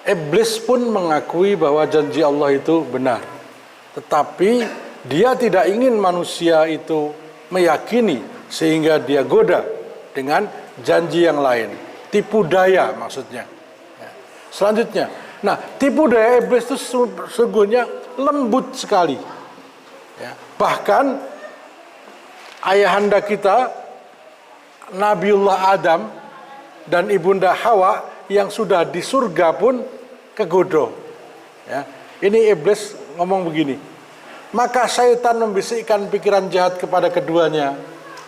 Iblis pun mengakui bahwa janji Allah itu benar. Tetapi dia tidak ingin manusia itu meyakini sehingga dia goda dengan janji yang lain. Tipu daya maksudnya. Selanjutnya, nah tipu daya iblis itu sesungguhnya lembut sekali. Bahkan ayahanda kita Nabiullah Adam dan ibunda Hawa yang sudah di surga pun kegoda. Ini iblis ngomong begini. Maka syaitan membisikkan pikiran jahat kepada keduanya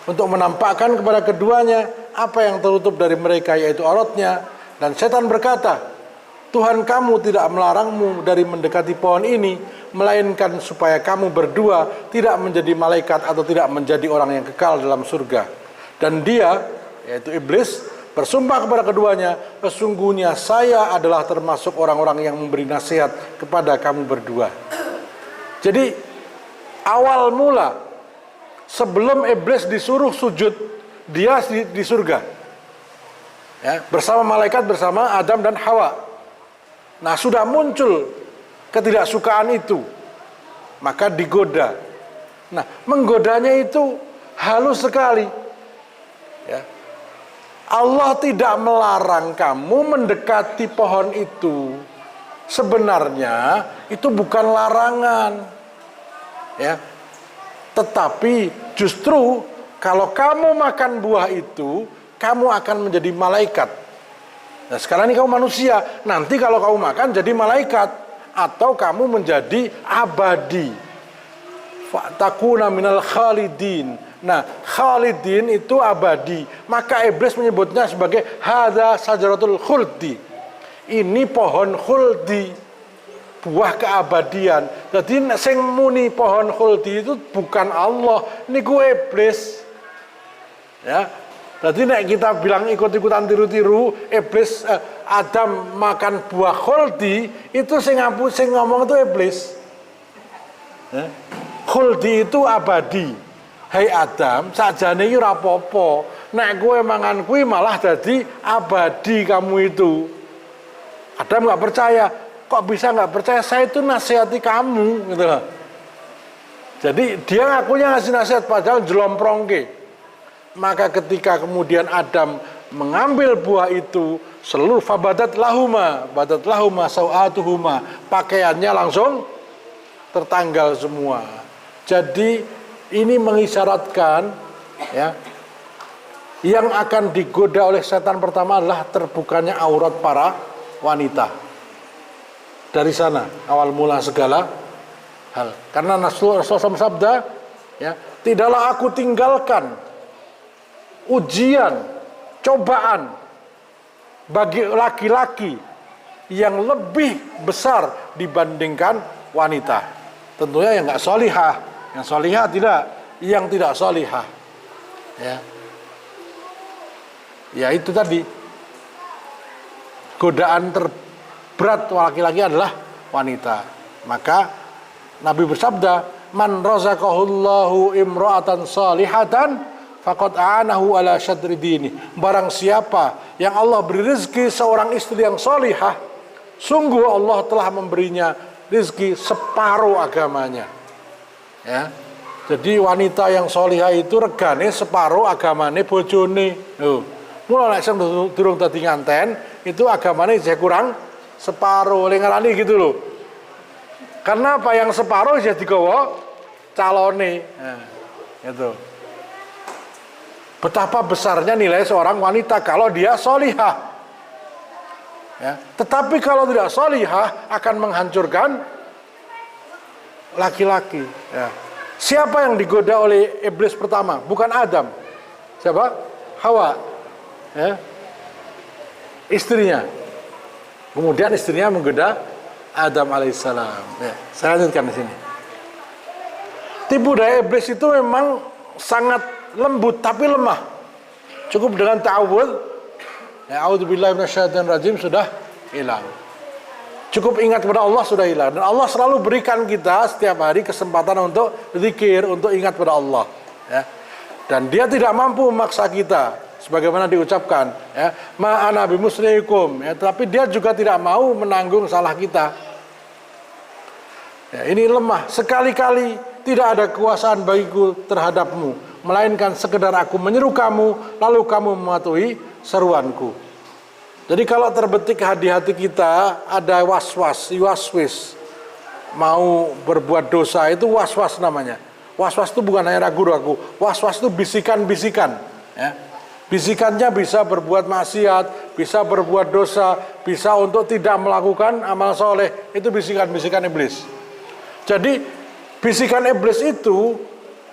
untuk menampakkan kepada keduanya apa yang tertutup dari mereka, yaitu auratnya. Dan syaitan berkata, Tuhan kamu tidak melarangmu dari mendekati pohon ini, melainkan supaya kamu berdua tidak menjadi malaikat atau tidak menjadi orang yang kekal dalam surga. Dan dia, yaitu iblis, bersumpah kepada keduanya, sesungguhnya saya adalah termasuk orang-orang yang memberi nasihat kepada kamu berdua. Jadi awal mula sebelum iblis disuruh sujud, dia di surga, bersama malaikat, bersama Adam dan Hawa. Nah sudah muncul ketidaksukaan itu, maka digoda. Nah menggodanya itu halus sekali. Allah tidak melarang kamu mendekati pohon itu. Sebenarnya itu bukan larangan. Tetapi justru kalau kamu makan buah itu, kamu akan menjadi malaikat. Nah sekarang ini kamu manusia, nanti kalau kamu makan jadi malaikat, atau kamu menjadi abadi. Fatakuna minal khalidin. Nah, khalidin itu abadi. Maka iblis menyebutnya sebagai hadza sajaratul khuldi. Ini pohon khuldi, buah keabadian. Jadi sing muni pohon khuldi itu bukan Allah, niku iblis. Jadi nek kita bilang ikut-ikutan tiru-tiru iblis, Adam makan buah khuldi, itu sing ngomong itu iblis. Khuldi itu abadi. Hai Adam, sakjane iki ora apa-apa. Nek kowe mangan kuwi malah dadi abadi kamu itu. Adam enggak percaya. Kok bisa enggak percaya? Saya itu nasihati kamu gitu loh. Jadi dia ngakunya ngasih nasihat padahal jelomprongke. Maka ketika kemudian Adam mengambil buah itu, seluruh badat lahuma sau'atuhuma, pakaiannya langsung tertanggal semua. Jadi ini mengisyaratkan yang akan digoda oleh setan pertama adalah terbukanya aurat para wanita. Dari sana awal mula segala hal. Karena Rasulullah SAW sabda, tidaklah aku tinggalkan ujian, cobaan bagi laki-laki yang lebih besar dibandingkan wanita. Tentunya yang nggak solihah, yang solihah tidak, yang tidak solihah. Ya itu tadi, godaan terberat laki-laki adalah wanita. Maka Nabi bersabda, man razaqahullahu imra'atan salihatan faqad a'anahu ala syadri dini. Barang siapa yang Allah beri rezeki seorang istri yang salihah, sungguh Allah telah memberinya rezeki separuh agamanya. Jadi wanita yang salihah itu regane separuh agamane bojone. Mula nek sampe durung dadi nganten, itu agamane isih kurang separuh, oleh ngarani gitu loh. Karena apa, yang separuh ya digawa calone. Gitu. Betapa besarnya nilai seorang wanita kalau dia salihah. Tetapi kalau tidak salihah akan menghancurkan laki-laki. Siapa yang digoda oleh iblis pertama? Bukan Adam. Siapa? Hawa. Istrinya. Kemudian istrinya menggoda Adam alaihissalam. Saya lanjutkan di sini. Tipu daya iblis itu memang sangat lembut tapi lemah. Cukup dengan ta'awudz, a'udzubillahi minasyaitonir rajim, sudah hilang. Cukup ingat kepada Allah sudah hilang. Dan Allah selalu berikan kita setiap hari kesempatan untuk zikir, untuk ingat kepada Allah. Dan dia tidak mampu memaksa kita sebagaimana diucapkan, ya, ma ana bimusrihikum, ya, tapi dia juga tidak mau menanggung salah kita. Ya, ini lemah, sekali-kali tidak ada kekuasaan bagiku terhadapmu, melainkan sekedar aku menyeru kamu, lalu kamu mematuhi seruanku. Jadi kalau terbetik di hati kita ada was-was, yuwaswis, mau berbuat dosa, itu was-was namanya. Was-was itu bukan hanya ragu-ragu, was-was itu bisikan-bisikan. Ya. Bisikannya bisa berbuat maksiat, bisa berbuat dosa, bisa untuk tidak melakukan amal soleh. Itu bisikan-bisikan iblis. Jadi bisikan iblis itu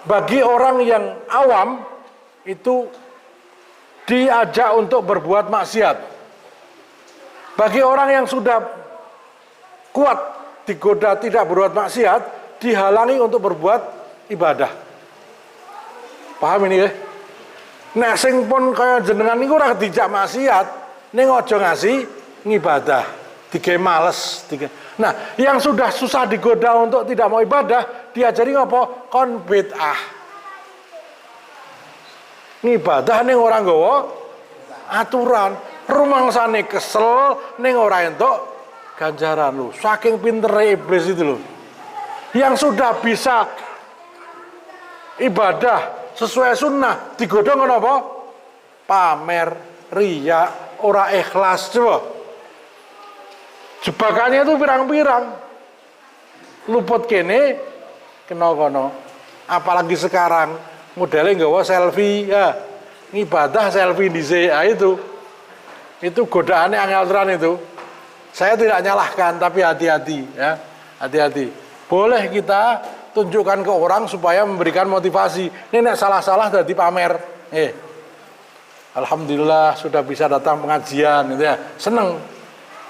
bagi orang yang awam itu diajak untuk berbuat maksiat. Bagi orang yang sudah kuat digoda tidak berbuat maksiat, dihalangi untuk berbuat ibadah. Paham ini ya? Nek sing pun kaya jenengan niku ora dijak maksiat, ning aja ngasih ngibadah, digawe males, Nah, yang sudah susah digoda untuk tidak mau ibadah, diajari apa? Kon bid'ah. Ngibadah ning ora nggawa aturan, rumangsane kesel ning ora entuk ganjaran lu. Saking pintere iblis itu loh. Yang sudah bisa ibadah sesuai sunnah digodong apa? Pamer, riya, ora ikhlas. Coba jebakannya itu pirang-pirang, luput kene kena kono. Apalagi sekarang modelnya nggawa selfie, ya ngibadah selfie di itu godaannya angel tenan itu. Saya tidak nyalahkan, tapi hati-hati ya, hati-hati. Boleh kita tunjukkan ke orang supaya memberikan motivasi. Ini nek salah-salah dari pamer. Alhamdulillah sudah bisa datang pengajian, gitu ya. Seneng.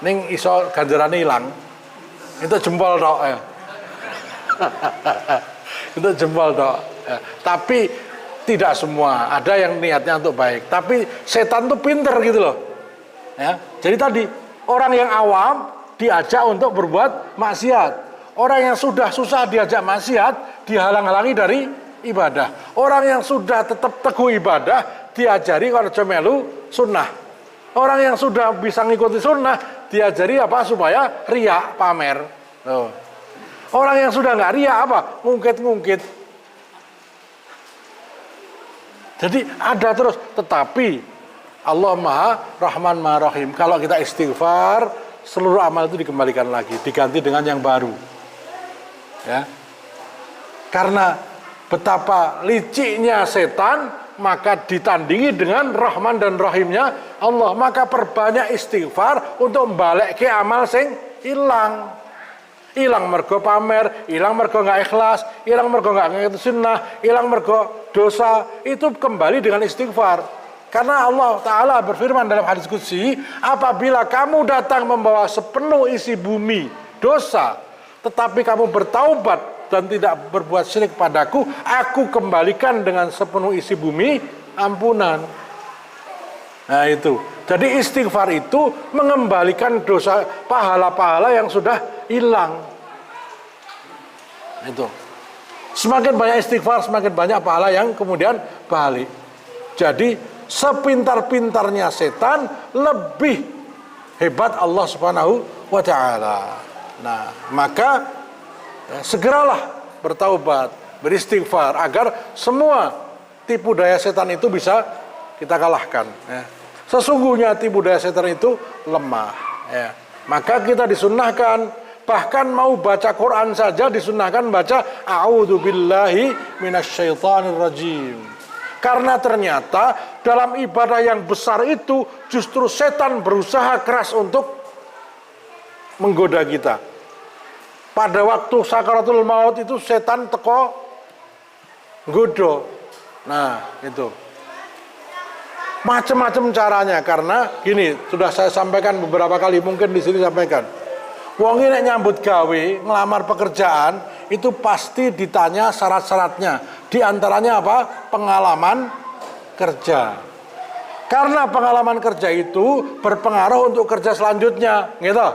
Ning iso ganjarane ilang. Itu jempol tok ya. Itu jempol tok. Ya. Tapi tidak semua, ada yang niatnya untuk baik. Tapi setan tuh pinter gitu loh. Ya. Jadi tadi orang yang awam diajak untuk berbuat maksiat. Orang yang sudah susah diajak maksiat dihalang-halangi dari ibadah. Orang yang sudah tetap teguh ibadah diajari kalau melu sunnah. Orang yang sudah bisa ngikuti sunnah diajari apa supaya riya, pamer. Orang yang sudah nggak riya apa? Ngungkit-ngungkit. Jadi ada terus, tetapi Allah Maha Rahman Maha Rahim. Kalau kita istighfar, seluruh amal itu dikembalikan lagi, diganti dengan yang baru. Ya. Karena betapa liciknya setan, maka ditandingi dengan Rahman dan Rahimnya Allah. Maka perbanyak istighfar untuk balik ke amal sing hilang. Hilang mergo pamer, hilang mergo nggak ikhlas, hilang mergo nggak ngikuti sunnah, hilang mergo dosa. Itu kembali dengan istighfar. Karena Allah Ta'ala berfirman dalam hadis qudsi, apabila kamu datang membawa sepenuh isi bumi dosa, tetapi kamu bertaubat dan tidak berbuat syirik padaku, aku kembalikan dengan sepenuh isi bumi ampunan. Nah itu. Jadi istighfar itu mengembalikan dosa, pahala-pahala yang sudah hilang. Itu. Semakin banyak istighfar, semakin banyak pahala yang kemudian balik. Jadi sepintar-pintarnya setan, lebih hebat Allah Subhanahu wa Ta'ala. Nah, maka segeralah bertaubat, beristighfar agar semua tipu daya setan itu bisa kita kalahkan. Sesungguhnya tipu daya setan itu lemah. Maka kita disunnahkan, bahkan mau baca Quran saja disunnahkan baca a'udzubillahi minasyaitonir rajim. Karena ternyata dalam ibadah yang besar itu justru setan berusaha keras untuk menggoda kita. Pada waktu sakaratul maut itu setan teko nggoda. Nah, itu. Macam-macam caranya, karena gini, sudah saya sampaikan beberapa kali, mungkin di sini sampaikan. Wong ini nyambut gawe, ngelamar pekerjaan, itu pasti ditanya syarat-syaratnya. Di antaranya apa? Pengalaman kerja. Karena pengalaman kerja itu berpengaruh untuk kerja selanjutnya, gitu.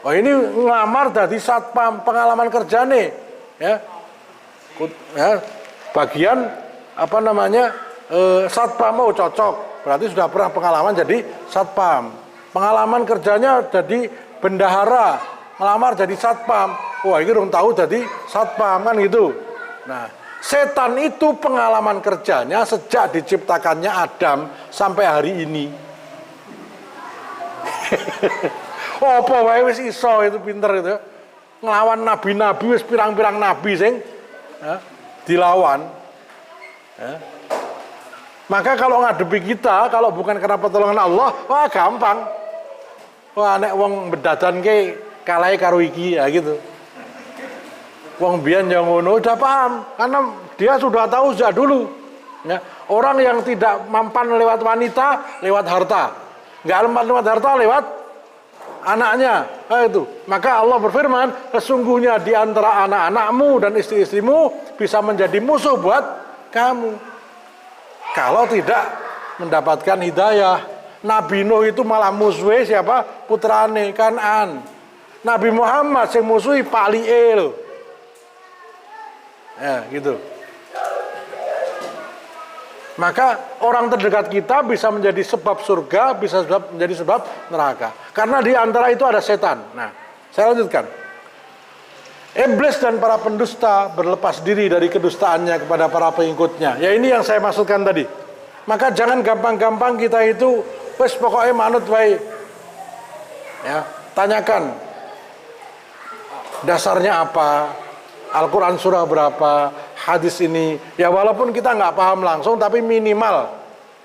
Oh ini ngelamar dari satpam pengalaman kerja nih, ya. Bagian apa namanya? satpam, oh cocok, berarti sudah pernah pengalaman jadi satpam. Pengalaman kerjanya jadi bendahara, melamar jadi satpam, wah ini orang tahu jadi satpam kan gitu. Nah, setan itu pengalaman kerjanya sejak diciptakannya Adam sampai hari ini. Oh, apa wae wis iso itu pinter itu. Ngelawan nabi-nabi wis pirang-pirang nabi sing dilawan. Maka kalau ngadepi kita, kalau bukan karena pertolongan Allah, wah gampang. Wah nek wong bedadan ke kalahe karo iki ya gitu. Wong biyen yang ngono udah paham karena dia sudah tahu sejak dulu. Ya, orang yang tidak mampan lewat wanita, lewat harta. Enggak lewat harta, lewat anaknya. Nah, itu. Maka Allah berfirman, sesungguhnya di antara anak-anakmu dan istri-istrimu bisa menjadi musuh buat kamu. Kalau tidak mendapatkan hidayah. Nabi Nuh itu malah musuhnya siapa? Putrane Kan'an. Nabi Muhammad yang musuhi Pak Li'e loh. Ya gitu. Maka orang terdekat kita bisa menjadi sebab surga, bisa menjadi sebab neraka. Karena di antara itu ada setan. Nah, saya lanjutkan. Iblis dan para pendusta berlepas diri dari kedustaannya kepada para pengikutnya. Ya ini yang saya maksudkan tadi. Maka jangan gampang-gampang kita itu, wes pokoknya manut wae. Ya, tanyakan dasarnya apa, Al-Quran surah berapa, hadis ini, ya walaupun kita nggak paham langsung, tapi minimal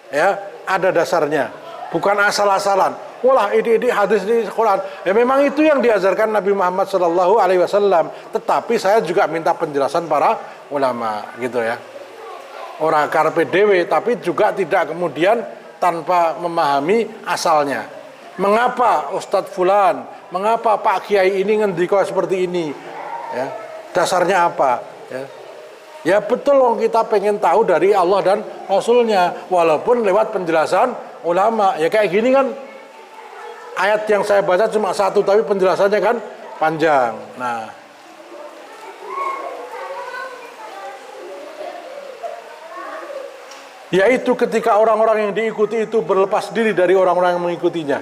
ya ada dasarnya, bukan asal-asalan. Walah ini hadis ini Quran, ya memang itu yang diajarkan Nabi Muhammad SAW. Tetapi saya juga minta penjelasan para ulama, gitu ya. Orang karpe dewe, tapi juga tidak kemudian tanpa memahami asalnya. Mengapa Ustadz Fulan, mengapa Pak Kiai ini ngendiko seperti ini? Ya, dasarnya apa? Ya betul kita pengen tahu dari Allah dan Rasulnya, walaupun lewat penjelasan ulama. Ya kayak gini kan, ayat yang saya baca cuma satu, tapi penjelasannya kan panjang. Nah, yaitu ketika orang-orang yang diikuti itu berlepas diri dari orang-orang yang mengikutinya,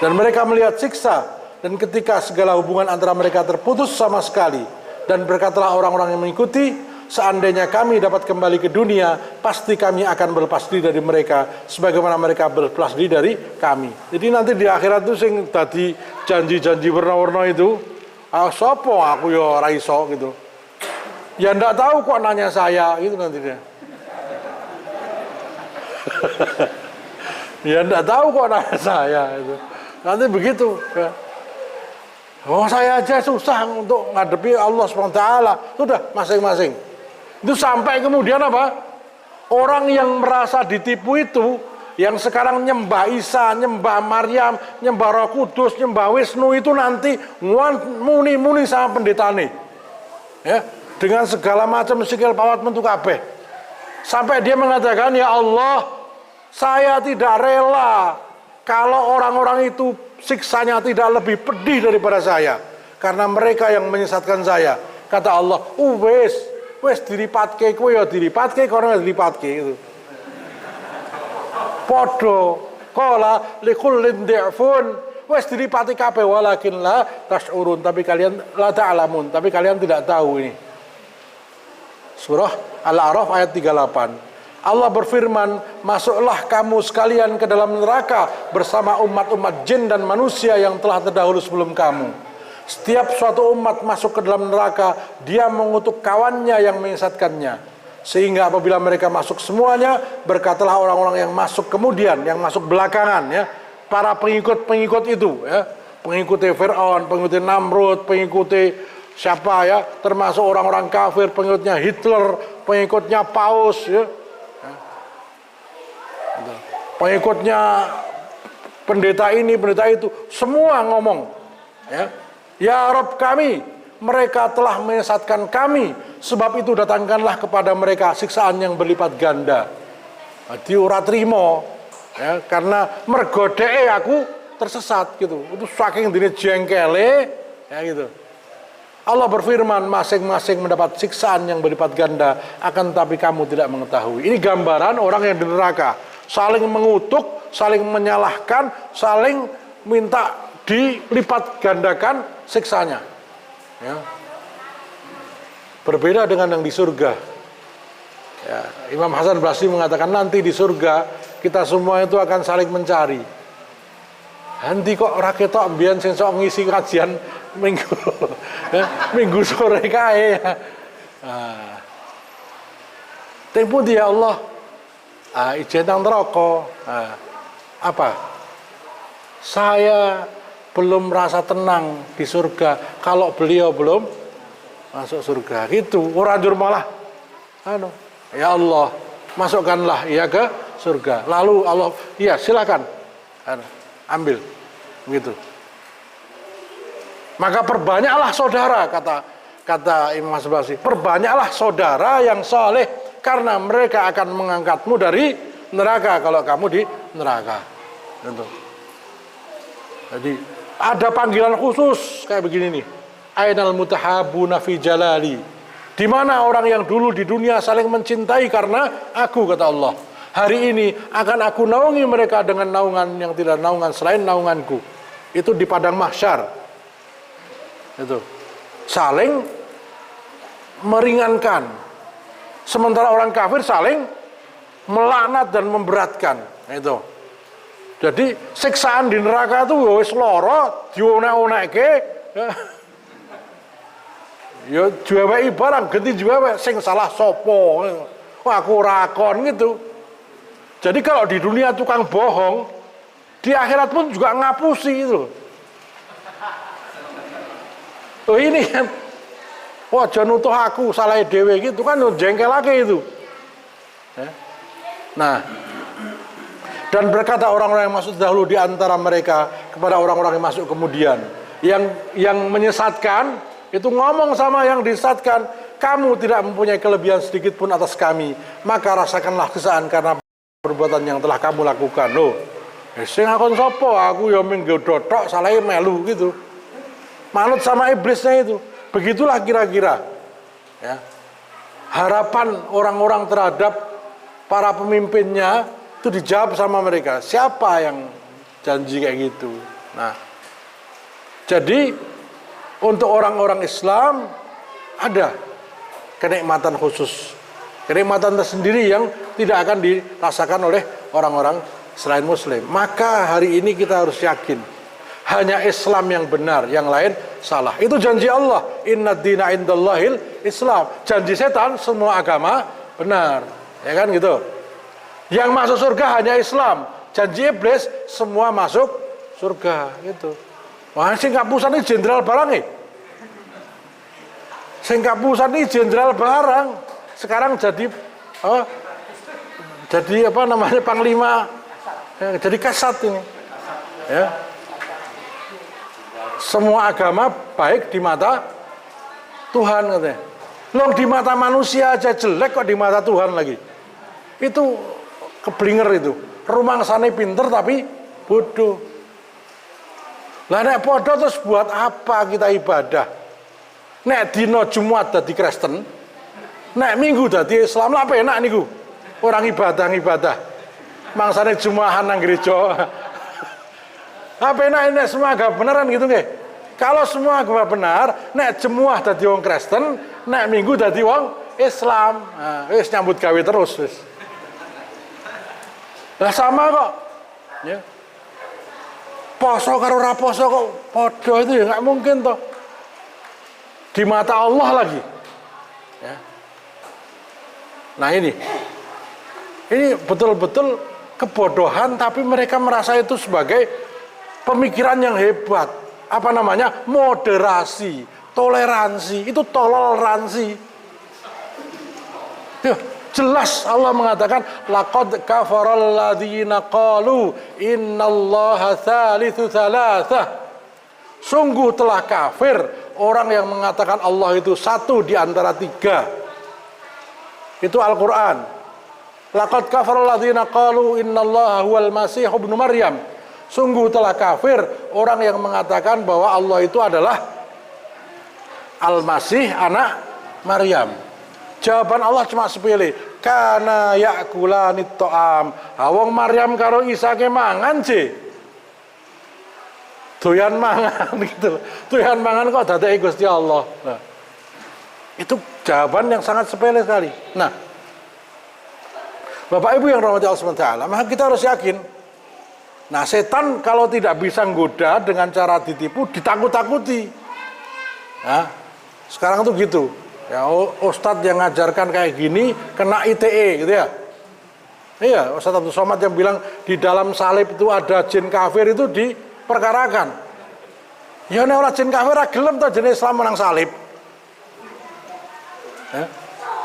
dan mereka melihat siksa, dan ketika segala hubungan antara mereka terputus sama sekali, dan berkatalah orang-orang yang mengikuti, seandainya kami dapat kembali ke dunia, pasti kami akan berlepas diri dari mereka, sebagaimana mereka berlepas diri dari kami. Jadi nanti di akhirat itu sing tadi janji-janji warna-warna itu, sopo aku ya ora iso gitu. Ya ndak tahu kok nanya saya gitu nanti dia. Ya ndak tahu kok nanya saya itu. Nanti begitu. Ya. Oh saya aja susah untuk ngadepi Allah SWT. Sudah masing-masing. Itu sampai kemudian apa? Orang yang merasa ditipu itu, yang sekarang nyembah Isa, nyembah Maryam, nyembah Roh Kudus, nyembah Wisnu itu nanti muni-muni sama pendetane. Ya, dengan segala macam sikil pawat mentu kabeh. Sampai dia mengatakan, ya Allah, saya tidak rela kalau orang-orang itu siksanya tidak lebih pedih daripada saya, karena mereka yang menyesatkan saya. Kata Allah, wes diripatke kowe ya diripatke, kono diripatke itu. Podo qala likullin di'fun, wes diripati kabeh walakin la tash'urun, tapi kalian la ta'lamun, tapi kalian tidak tahu ini. Surah Al-A'raf ayat 38. Allah berfirman, masuklah kamu sekalian ke dalam neraka bersama umat-umat jin dan manusia yang telah terdahulu sebelum kamu. Setiap suatu umat masuk ke dalam neraka, dia mengutuk kawannya yang menyesatkannya. Sehingga apabila mereka masuk semuanya, berkatalah orang-orang yang masuk kemudian, yang masuk belakangan, ya, para pengikut-pengikut itu, ya, pengikutnya Fir'aun, pengikutnya Namrud, pengikutnya siapa ya, termasuk orang-orang kafir, pengikutnya Hitler, pengikutnya Paus, ya. Pengikutnya pendeta ini, pendeta itu, semua ngomong, ya Rabb kami, mereka telah menyesatkan kami, sebab itu datangkanlah kepada mereka siksaan yang berlipat ganda. Di ora trimo, ya, karena mergodee aku tersesat gitu. Itu saking dene jengkele, ya gitu. Allah berfirman, masing-masing mendapat siksaan yang berlipat ganda, akan tetapi kamu tidak mengetahui. Ini gambaran orang yang di neraka, saling mengutuk, saling menyalahkan, saling minta dilipat gandakan siksanya. Ya. Berbeda dengan yang di surga. Ya, Imam Hasan Basri mengatakan nanti di surga kita semua itu akan saling mencari. Nanti kok raketok mbiyen sing sok ngisi kajian minggu minggu sore kae. Nah. Tempo dia Allah. Ijen nang neraka. Apa? Saya belum merasa tenang di surga kalau beliau belum masuk surga. Gitu. Ora njur malah ya Allah, masukkanlah ia ke surga. Lalu Allah, iya silakan. Ambil. Begitu. Maka perbanyaklah saudara, kata Imam Hasbasi, perbanyaklah saudara yang saleh karena mereka akan mengangkatmu dari neraka kalau kamu di neraka. Tentu. Jadi ada panggilan khusus kayak begini nih. Ainal mutahabuna fi jalali. Di mana orang yang dulu di dunia saling mencintai karena aku, kata Allah. Hari ini akan aku naungi mereka dengan naungan yang tidak naungan selain naunganku. Itu di padang mahsyar. Itu saling meringankan. Sementara orang kafir saling melaknat dan memberatkan. Itu. Jadi siksaan di neraka itu wis lara, dionek-onekke. Ya juweweki barang ganti juwewek sing salah sopo. Wah aku rakon gitu. Jadi kalau di dunia tukang bohong, di akhirat pun juga ngapusi itu. Oh ini kan, wah jangan nutuh aku salah dewe gitu kan, jengkel lagi itu. Nah, dan berkata orang-orang yang masuk dahulu di antara mereka kepada orang-orang yang masuk kemudian, yang menyesatkan itu ngomong sama yang disesatkan, kamu tidak mempunyai kelebihan sedikit pun atas kami, maka rasakanlah kesalahan karena perbuatan yang telah kamu lakukan. Loh, sing akon sapa? Aku ya minggu dotok salahe melu gitu. Manut sama iblisnya itu. Begitulah kira-kira. Ya. Harapan orang-orang terhadap para pemimpinnya itu dijawab sama mereka. Siapa yang janji kayak gitu? Nah, jadi untuk orang-orang Islam ada kenikmatan khusus. Kenikmatan tersendiri yang tidak akan dirasakan oleh orang-orang selain Muslim. Maka hari ini kita harus yakin hanya Islam yang benar, yang lain salah. Itu janji Allah. Inna dina indallahil Islam. Janji setan semua agama benar, ya kan gitu. Yang masuk surga hanya Islam. Janji iblis semua masuk surga gitu. Wah, sing kapusan ini jenderal barang nih. Sing kapusan ini jenderal barang. Sekarang jadi apa namanya panglima, jadi kasat ini. Ya. Semua agama baik di mata Tuhan katanya. Loh di mata manusia aja jelek kok di mata Tuhan lagi. Itu keblinger itu. Rumangsane pinter tapi bodoh. Lah nek podo terus buat apa kita ibadah? Nek dino Jumat dadi Kristen, nek Minggu dadi Islam, lah penak niku. Orang ibadah. Mangsane Jumahan nang gereja. Apa enak nek semua agama beneran gitu nggih? Kalau semua agama benar, nek Jumat dadi wong Kristen, nek Minggu dadi wong Islam. Nah, wis nyambut gawe terus wis. Lah sama kok. Ya. Poso karo ora poso kok padha itu ya nggak mungkin toh. Di mata Allah lagi. Ya. Nah ini betul-betul kebodohan, tapi mereka merasa itu sebagai pemikiran yang hebat. Apa namanya? Moderasi, toleransi, itu toleransi. Tuh, jelas Allah mengatakan laqad kafaral ladzina qalu innallaha tsalitsu tsalatsah. Sungguh telah kafir orang yang mengatakan Allah itu satu di antara tiga. Itu Al-Qur'an. Laqad kafaral ladzina qalu innallaha huwal masih ibnu Maryam. Sungguh telah kafir orang yang mengatakan bahwa Allah itu adalah Al-Masih anak Maryam. Jawaban Allah cuma sepele. Kana ya'kulanit ta'am. Wong Maryam karo Isa ke mangan sih. Doyan mangan gitu. Doyan mangan kok dadeki Gusti Allah. Nah, itu jawaban yang sangat sepele sekali. Nah, Bapak Ibu yang rahmati Allah SWT, maka kita harus yakin. Nah, setan kalau tidak bisa nggoda dengan cara ditipu, ditakut-takuti. Nah, sekarang tuh gitu. Ya, Ustadz yang ngajarkan kayak gini kena ITE gitu ya. Iya, Ustadz Abdul Somad yang bilang di dalam salib itu ada jin kafir itu diperkarakan. Ya nek ora jin kafir ra gelem to jenis Islam menang salib.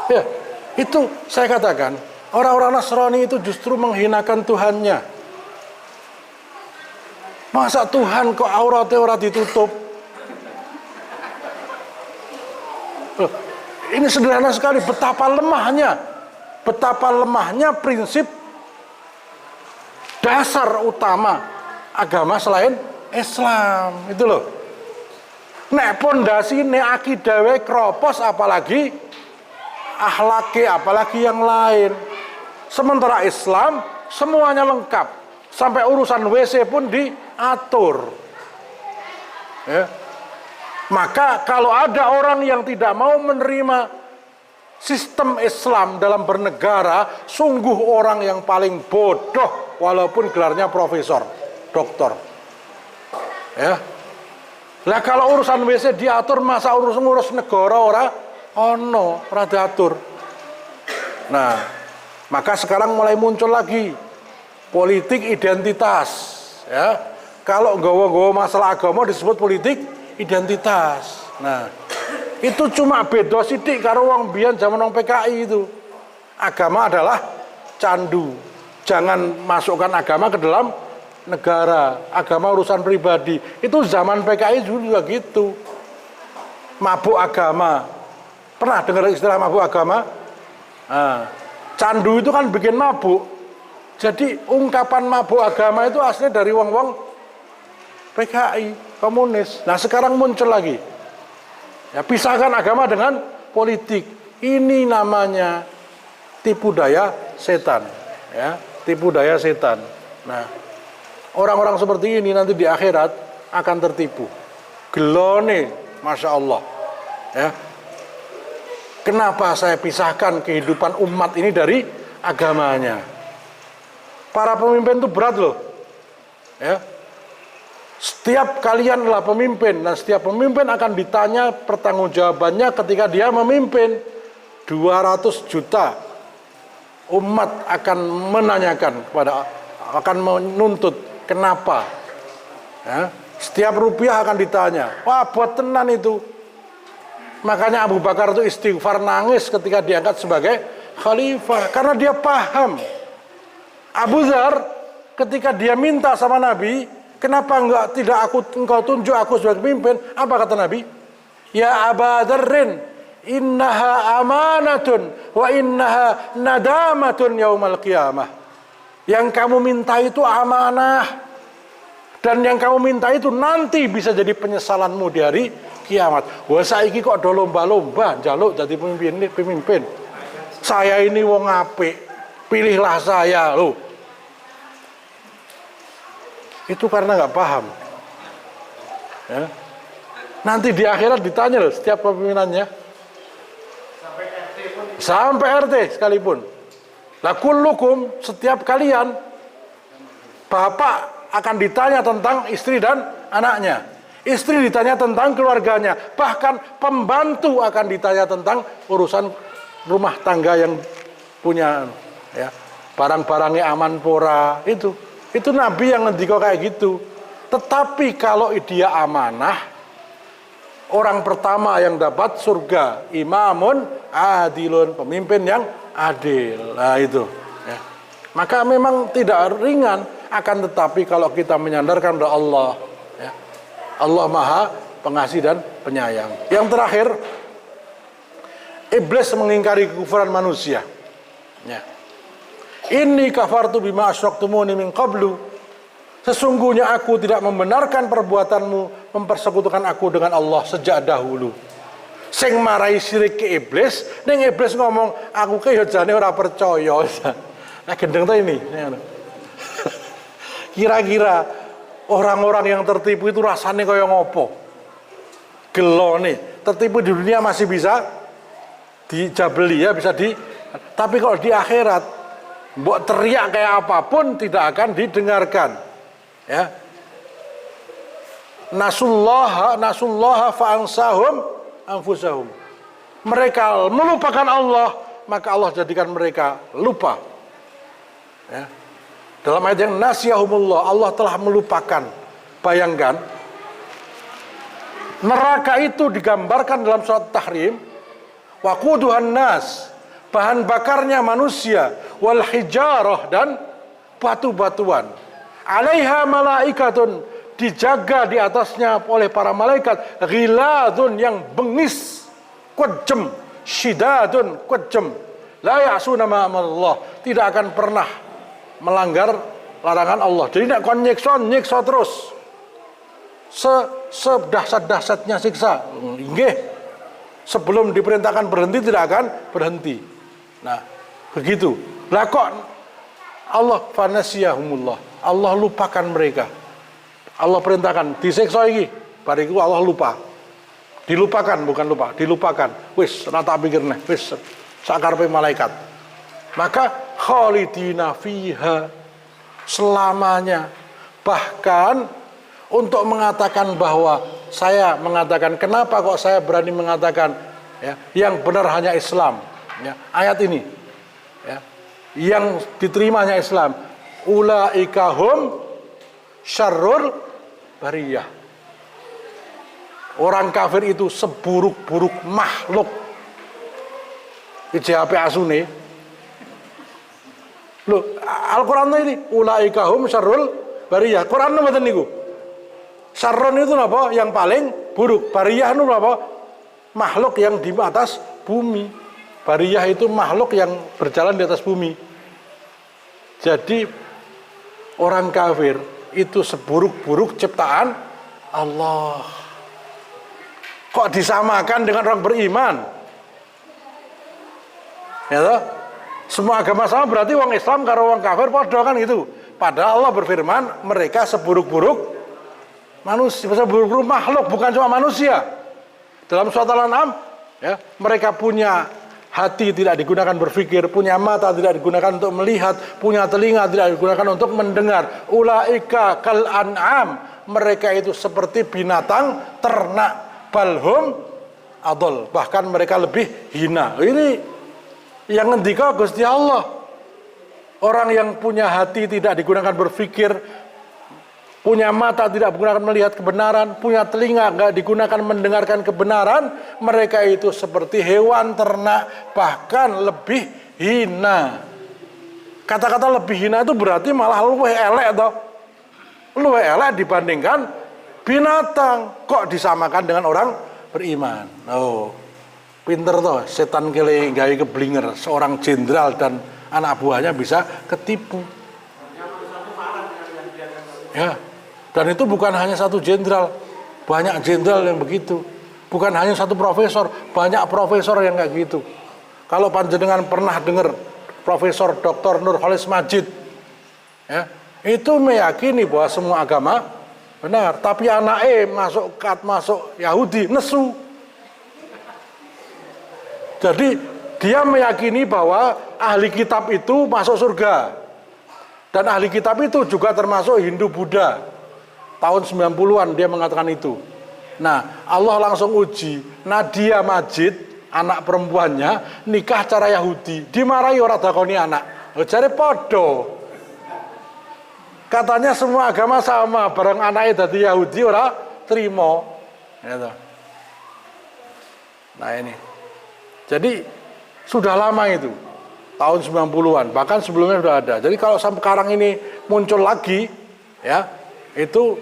Ya, itu saya katakan orang-orang Nasrani itu justru menghinakan Tuhannya. Masa Tuhan kok auratnya ora ditutup? Ini sederhana sekali, betapa lemahnya prinsip dasar utama agama selain Islam itu loh. Nek pondasi nek akidah wae kropos, apalagi akhlake, apalagi yang lain. Sementara Islam semuanya lengkap, sampai urusan WC pun diatur. Ya. Maka kalau ada orang yang tidak mau menerima sistem Islam dalam bernegara, sungguh orang yang paling bodoh walaupun gelarnya profesor, doktor. Ya. Lah kalau urusan WC diatur, masa ngurus negara ora diatur. Nah, maka sekarang mulai muncul lagi politik identitas, ya. Kalau nggawa-nggawa masalah agama disebut politik identitas. Nah, itu cuma beda sithik karo wong biyen zaman wong PKI itu. Agama adalah candu. Jangan masukkan agama ke dalam negara. Agama urusan pribadi. Itu zaman PKI juga gitu. Mabuk agama. Pernah dengar istilah mabuk agama? Nah, candu itu kan bikin mabuk. Jadi ungkapan mabuk agama itu aslinya dari wong-wong PKI. Komunis. Nah, sekarang muncul lagi. Ya, pisahkan agama dengan politik. Ini namanya tipu daya setan. Ya, tipu daya setan. Nah, orang-orang seperti ini nanti di akhirat akan tertipu. Gelone, Masya Allah. Ya. Kenapa saya pisahkan kehidupan umat ini dari agamanya? Para pemimpin itu berat loh. Ya. Setiap kalian adalah pemimpin, dan setiap pemimpin akan ditanya pertanggungjawabannya ketika dia memimpin. 200 juta umat akan menanyakan akan menuntut kenapa. Ya, setiap rupiah akan ditanya. Wah, buat tenan itu. Makanya Abu Bakar itu istighfar nangis ketika diangkat sebagai khalifah, karena dia paham. Abu Dzar ketika dia minta sama Nabi, kenapa engkau tunjuk aku sebagai pemimpin? Apa kata Nabi? Ya Aba Dzarrin, innaha amanatun wa innaha nadamatun yaumal qiyamah. Yang kamu minta itu amanah, dan yang kamu minta itu nanti bisa jadi penyesalanmu di hari kiamat. Wah, saiki kok do lomba-lomba njaluk jadi pemimpin. Saya ini wong apik, pilihlah saya loh. Itu karena nggak paham. Ya. Nanti di akhirat ditanya loh setiap pemimpinannya. Sampai RT sekalipun. Lah kullukum, setiap kalian, bapak akan ditanya tentang istri dan anaknya. Istri ditanya tentang keluarganya. Bahkan pembantu akan ditanya tentang urusan rumah tangga yang punya, ya, barang-barangnya aman pora itu. Itu Nabi yang ngendika kayak gitu. Tetapi kalau dia amanah, orang pertama yang dapat surga imamun adilun, pemimpin yang adil. Nah itu, ya. Maka memang tidak ringan, akan tetapi kalau kita menyandarkan kepada Allah, ya, Allah Maha Pengasih dan Penyayang. Yang terakhir, iblis mengingkari kekufuran manusia. Ya. Inni kafartu bima asyraktumuni min qablu. Sesungguhnya aku tidak membenarkan perbuatanmu mempersekutukan aku dengan Allah sejak dahulu. Sing marai sirik ke iblis, ning iblis ngomong aku ke yo jane ora percaya. Nah gendeng ta ini. Kira-kira orang-orang yang tertipu itu rasanya kaya ngopo? Gelo nih, tertipu di dunia masih bisa dijabeli ya, bisa tapi kalau di akhirat mbok teriak kayak apapun tidak akan didengarkan. Ya. Nasullaha fa'ansahum anfusahum. Mereka melupakan Allah, maka Allah jadikan mereka lupa. Ya. Dalam ayat yang nasiyahumullah, Allah telah melupakan. Bayangkan, neraka itu digambarkan dalam surat Tahrim, waquduhan nas, bahan bakarnya manusia, wal hijarah, dan batu-batuan. Alaiha malaikatun, dijaga di atasnya oleh para malaikat, ghiladun, yang bengis, kejam, syidadun, kejam, la ya'suna ma amarallah, tidak akan pernah melanggar larangan Allah. Jadi tidak kon nyiksa terus. Sedahsyat-dahsyatnya siksa. Nggih. Sebelum diperintahkan berhenti tidak akan berhenti. Nah, begitu. Lah kok Allah fanasiyahumullah. Allah lupakan mereka. Allah perintahkan disiksa iki. Bariku Allah lupa. Dilupakan, bukan lupa, dilupakan. Wis ora tak pikirne, wis sakarepe malaikat. Maka khalidina fiha, selamanya. Bahkan untuk mengatakan bahwa saya mengatakan, kenapa kok saya berani mengatakan ya, yang benar hanya Islam ya, ayat ini ya, yang diterimanya Islam, ulaika hum syarrul bariyah, orang kafir itu seburuk-buruk makhluk. IJHP asune loh, Al-Quran ini ulaika hum syarrul bariyah. Quran mboten niku. Syarrun itu apa? Yang paling buruk. Bariyah itu apa? Makhluk yang di atas bumi. Bariyah itu makhluk yang berjalan di atas bumi. Jadi orang kafir itu seburuk-buruk ciptaan Allah. Kok disamakan dengan orang beriman? Ya toh? Semua agama sama, berarti orang Islam karo orang kafir padha kan gitu. Padahal Allah berfirman mereka seburuk-buruk manusia, seburuk-buruk makhluk, bukan cuma manusia. Dalam surat Al-An'am ya, mereka punya hati tidak digunakan berpikir, punya mata tidak digunakan untuk melihat, punya telinga tidak digunakan untuk mendengar. Ulaika kal an'am, mereka itu seperti binatang ternak, balhum adol, bahkan mereka lebih hina. Ini yang ngendika Gusti Allah. Orang yang punya hati tidak digunakan berpikir, punya mata tidak digunakan melihat kebenaran, punya telinga nggak digunakan mendengarkan kebenaran, mereka itu seperti hewan ternak, bahkan lebih hina. Kata-kata lebih hina itu berarti malah luwih elek toh. Luwih elek dibandingkan binatang. Kok disamakan dengan orang beriman? Oh. Pinter toh, setan kele gawe keblinger, seorang jenderal dan anak buahnya bisa ketipu. Ya, dan itu bukan hanya satu jenderal, banyak jenderal yang begitu. Bukan hanya satu profesor, banyak profesor yang kayak gitu. Kalau panjenengan pernah dengar Profesor Dr. Nurholis Majid, ya, itu meyakini bahwa semua agama benar, tapi anaknya masuk Yahudi, nesu. Jadi dia meyakini bahwa ahli kitab itu masuk surga. Dan ahli kitab itu juga termasuk Hindu Buddha. Tahun 90-an dia mengatakan itu. Nah, Allah langsung uji. Nadia Majid, anak perempuannya, nikah cara Yahudi. Dimarahi orang dakoni anak. Jare podo. Katanya semua agama sama, bareng anaknya dari Yahudi orang terima. Gitu. Nah ini. Jadi sudah lama itu, tahun 90-an, bahkan sebelumnya sudah ada. Jadi kalau sampai sekarang ini muncul lagi, ya itu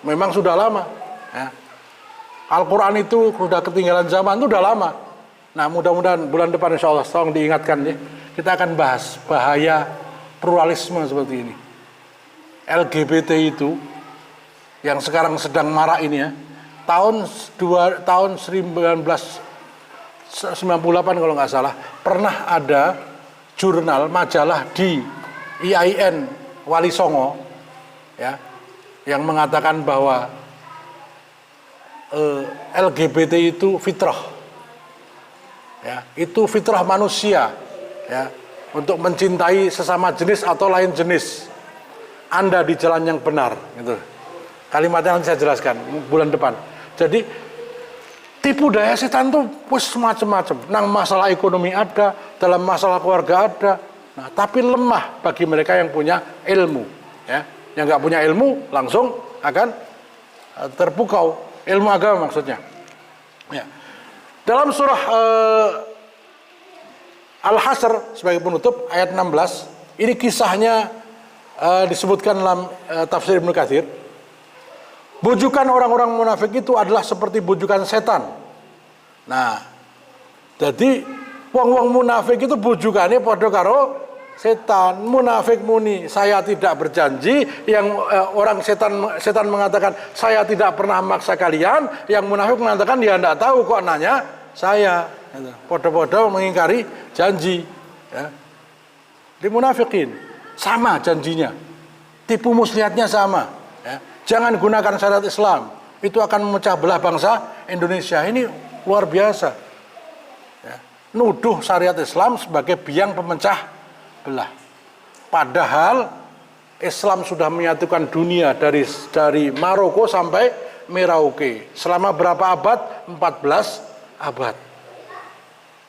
memang sudah lama. Ya. Al-Quran itu sudah ketinggalan zaman, itu sudah lama. Nah mudah-mudahan bulan depan insya Allah, tolong diingatkan ya, kita akan bahas bahaya pluralisme seperti ini. LGBT itu, yang sekarang sedang marak ini ya, tahun 19 98 kalau nggak salah, pernah ada jurnal, majalah di IAIN Wali Songo, ya, yang mengatakan bahwa LGBT itu fitrah, ya, itu fitrah manusia, ya, untuk mencintai sesama jenis atau lain jenis. Anda di jalan yang benar, gitu. Kalimatnya nanti saya jelaskan bulan depan. Jadi tipu daya setan itu macam-macam. Nang masalah ekonomi ada, dalam masalah keluarga ada. Nah, tapi lemah bagi mereka yang punya ilmu, ya. Yang nggak punya ilmu langsung akan terpukau. Ilmu agama maksudnya. Ya. Dalam surah Al-Hasr sebagai penutup ayat 16, ini kisahnya disebutkan dalam tafsir Ibnu Katsir. Bujukan orang-orang munafik itu adalah seperti bujukan setan. Nah, jadi wong-wong munafik itu bujukannya padha karo setan. Munafik muni, saya tidak berjanji. Yang orang setan mengatakan saya tidak pernah maksa kalian. Yang munafik mengatakan dia tidak tahu kok nanya saya. Padha-padha mengingkari janji. Ya. Di munafikin sama janjinya, tipu muslihatnya sama. Ya. Jangan gunakan syariat Islam, itu akan memecah belah bangsa Indonesia. Ini luar biasa, ya. Nuduh syariat Islam sebagai biang pemecah belah. Padahal Islam sudah menyatukan dunia dari Maroko sampai Merauke selama berapa abad? 14 abad.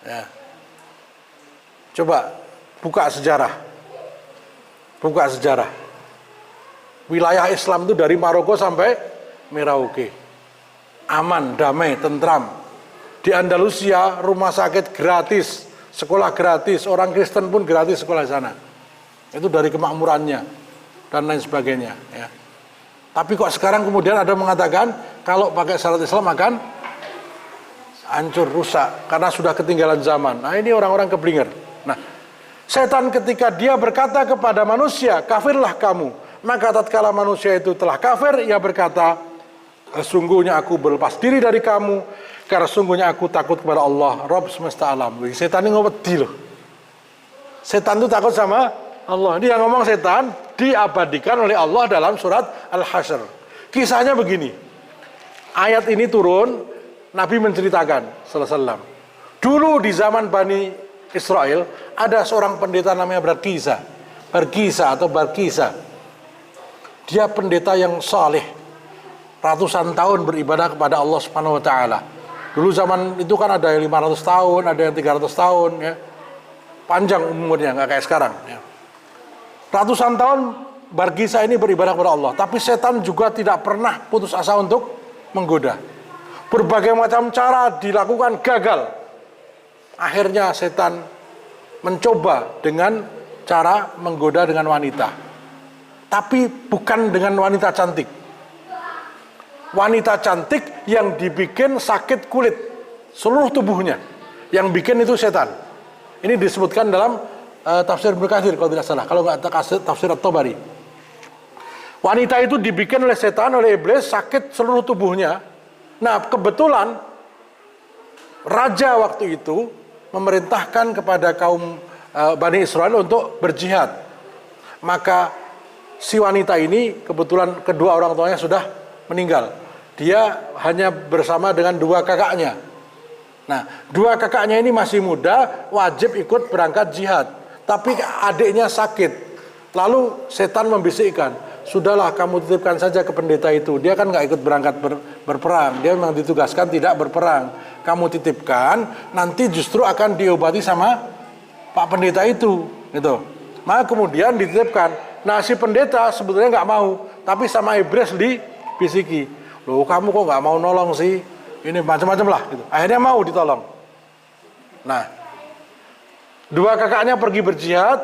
Ya. Coba buka sejarah. Wilayah Islam itu dari Maroko sampai Merauke. Aman, damai, tentram. Di Andalusia rumah sakit gratis, sekolah gratis, orang Kristen pun gratis sekolah di sana. Itu dari kemakmurannya dan lain sebagainya, ya. Tapi kok sekarang kemudian ada mengatakan kalau pakai syariat Islam akan hancur, rusak karena sudah ketinggalan zaman. Nah, ini orang-orang keblinger. Nah, setan ketika dia berkata kepada manusia, kafirlah kamu. Maka tatkala manusia itu telah kafir, ia berkata, sesungguhnya aku berlepas diri dari kamu, karena sesungguhnya aku takut kepada Allah, Rabb semesta alam. Setan ini ngewedi loh. Setan itu takut sama Allah. Dia ngomong setan diabadikan oleh Allah dalam surat Al-Hasr. Kisahnya begini. Ayat ini turun, Nabi menceritakan sallallahu alaihi wasallam. Dulu di zaman Bani Israel ada seorang pendeta namanya Barkisa atau Barkisa. Dia pendeta yang saleh, ratusan tahun beribadah kepada Allah Subhanahu wa taala. Dulu zaman itu kan ada yang 500 tahun, ada yang 300 tahun, ya. Panjang umurnya, nggak kayak sekarang, ya. Ratusan tahun Barkisa ini beribadah kepada Allah, tapi setan juga tidak pernah putus asa untuk menggoda. Berbagai macam cara dilakukan gagal. Akhirnya setan mencoba dengan cara menggoda dengan wanita. Tapi bukan dengan wanita cantik. Wanita cantik yang dibikin sakit kulit seluruh tubuhnya. Yang bikin itu setan. Ini disebutkan dalam tafsir Ibnu Katsir kalau tidak salah. Kalau nggak tafsir At-Tabari. Wanita itu dibikin oleh setan, oleh iblis, sakit seluruh tubuhnya. Nah, kebetulan raja waktu itu memerintahkan kepada kaum Bani Israel untuk berjihad. Maka si wanita ini kebetulan kedua orang tuanya sudah meninggal. Dia hanya bersama dengan dua kakaknya. Nah, dua kakaknya ini masih muda, wajib ikut berangkat jihad. Tapi adiknya sakit. Lalu setan membisikkan, sudahlah kamu titipkan saja ke pendeta itu. Dia kan nggak ikut berangkat berperang. Dia memang ditugaskan tidak berperang. Kamu titipkan, nanti justru akan diobati sama Pak pendeta itu, gitu. Maka kemudian dititipkan. Nah, si pendeta sebetulnya nggak mau, tapi sama iblis dibisiki. Loh, kamu kok nggak mau nolong sih? Ini macam-macam lah, gitu. Akhirnya mau ditolong. Nah, dua kakaknya pergi berjihad.